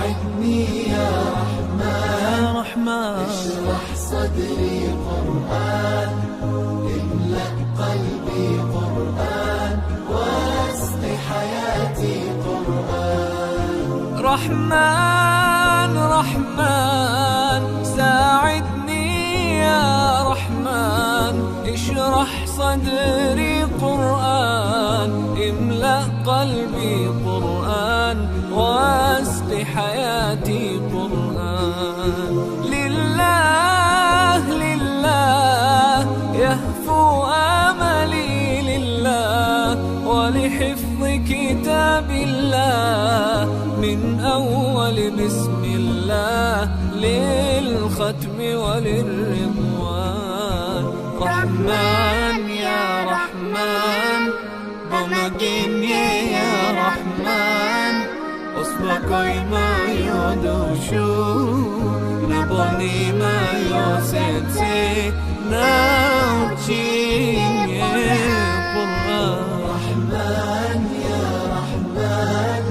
ساعدني يا رحمن اشرح صدري قرآن املأ قلبي قرآن واسق حياتي قرآن رحمن ساعدني يا رحمن اشرح صدري قرآن املأ قلبي قرآن واسق حياتي قرآن لله يهفو آملي لله ولحفظ كتاب الله من أول بسم الله للختم وللرضوان رحمن يا رحمن بمجيني يا رحمن أصبحي ما يدوشو نبني ما يوسيتي نوتشيني قرآن رحمن يا رحمن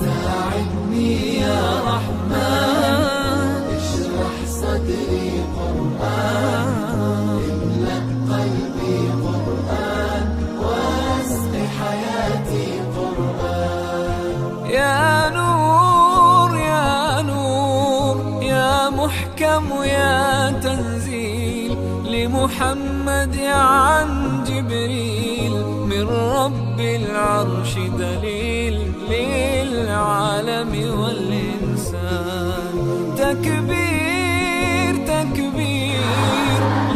ساعدني يا رحمن اشرح صدري قرآن املأ قلبي قرآن واسق حياتي قرآن يا نور يا محكم يا تنزيل لمحمد عن جبريل من رب العرش دليل للعالم والإنسان تكبير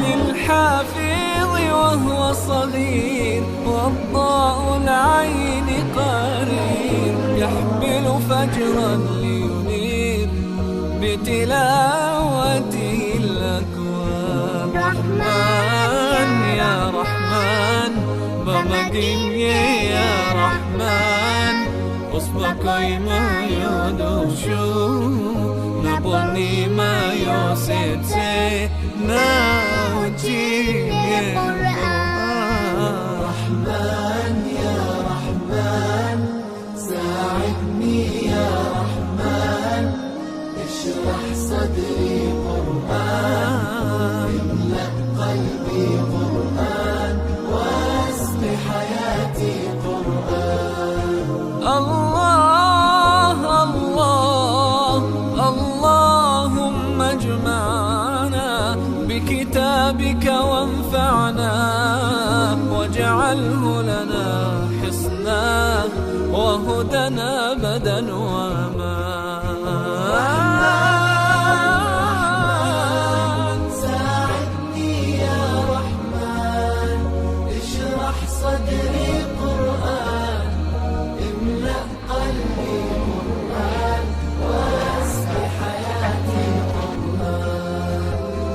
للحافظ وهو صغير والضاء العين قرير يحمل فجرا لينير بتلاوته الأكوان رحمن يا رحمن بمجيني يا رحمن أصبحي ما يدوشو نبني ما يوسيتي نوتشيني رحمن يا رحمن ساعدني يا رحمن اشرح صدري قرآن املأ قلبي قرآن واسق حياتي قرآن اللهم اجمعنا بكتابك وانفعنا واجعله لنا حصنا وهدنا أبدا وأمان ساعدني يا رحمن اشرح صدري قرآن املأ قلبي قرآن واسق حياتي قرآن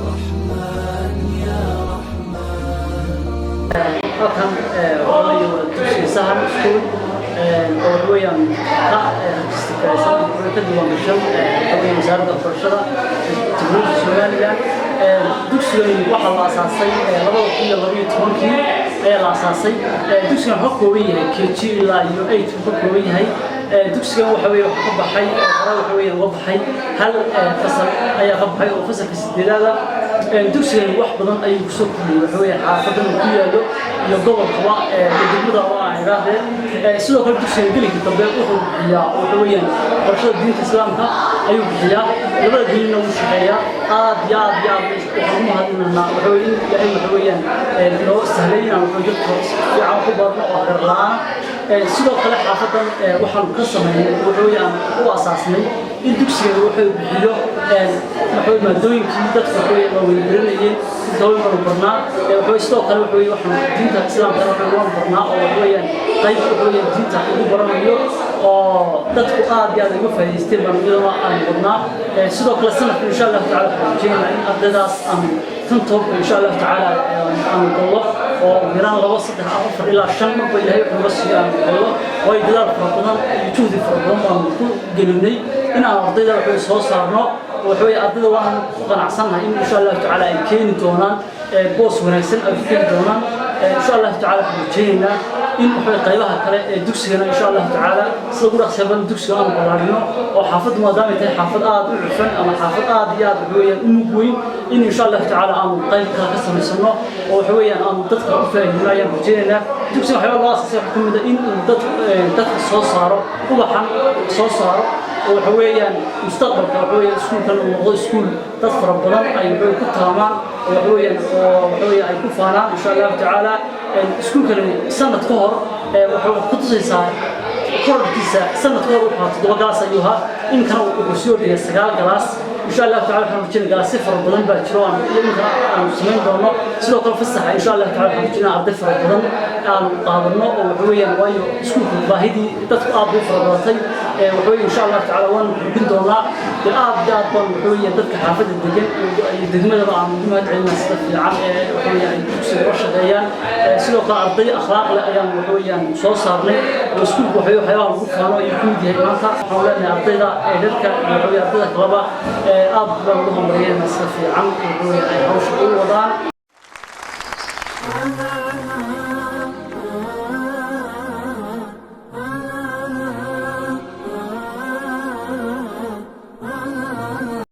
رحمن يا رحمن halkan waxaa dugsiga Sahar School oo weeyaan ka isticmaalsan ka duwan bishan xubin wasaaradda waxbarashada Dowladda Soomaaliya dugsigan waxa la aasaasay 2012 ayaa la aasaasay dugsigan wuxuu ka kooban yahay KG ilaa iyo 8 wuxuu ka kooban yahay dugsigan waxa weeye ka baxay waxa weeye uga baxay hal fasal ayaa ka baxay oo fasalka 8aad dugsigan wax badan ayuu ku soo kordhiyay waxa weeye xaafadan ku yaalo iyo gobolka degmada oo ay raadeen sidoo kale dugsigan gelinka dambe wuxuu bixiyaa waxa weeye barashada diinta islaamka ayuu bixiyaa labada diinna uu shaqeeyaa aad waxaan u mahadinaynaa waxa weeye ilaahay waxa weeyaan noo sahlay inaan dadka fiican ku barno oo khayr la'aan sidoo kale xaafadan waxaan ka sameeyay waxa weeyaan u asaasnay in dugsiga wuxuu bixiyo maadooyinkii dadka way weydiinayeen dawlad barnaa wuxuu sidoo kale wuxuu waxaan diinta islaamka wuxuu barnaa oo weeyaan qayb wuxuu diinta ugu baranayo oo dadku aad iyo aad uga faa'iideysteen barnaamijyada aan wadnaa sidoo kale sanadka insha Allah taala waxaan in ardaydaas aan tantob insha Allah taala aan qolo oo miraan 2 3 4 ilaa 5 marba ilaahay wuxuu la siiyay qolo way dadaal farabadan iyo juhdi farabadan aan ku gelinay in aan ardayda wuxuu soo saarno wuxuu ardayda waan ku qanacsanahay in insha Allah taala ay keeni doonaan boos wanaagsan ay keeni doonaan إن شاء الله تعالى حجينا إن قيبها كلا دكسينا إن شاء الله تعالى صدق سبب دكسي أنا قررنا وحافظ ما دام حافظ عرفان أما حافظ ياد حويا نقوي إن شاء الله تعالى أنا قيب كلا قسم السنة وحويا أنا تذكر فيه ما يحجينا دكسي حيا الله سيحكم إن تذكر صار وبحن صار وحويا مستقبل كحويا سكول كانوا موضوع سكول تذكر بدل أي كتامان وحويا أي كفانا إن شاء الله تعالى سكول كانوا سنة كهر وحويا قطزي صار كهر كيسة سنة كهر وحاط دوغاس أيها إن كانوا بسيور يستقال جلاس إن شاء الله تعالى حنوجين جلاس صفر بدل باتشروان يمكن أن نسمين دوما سلوك الفصح إن شاء الله تعالى حنوجين عبد فرد بدل أن قابلنا وحويا وايو سكول باهدي تتقاب فرضاتي وحويا إن شاء الله تعالى وان بندونا الآب جاد بان وحويا تدك حافظ الدقن الدقمة طبعا مهمة علم السلف العام وحويا يكسر رشد أيام سلوك أرضي أخلاق لأيام وحويا صوصارني وسكول وحويا حيوان وقفانا يكون دي هيمانتا حولنا أرضي ذلك وحويا أرضي كلابا آب بان لهم ريان السلف العام وحويا أي حوش وضان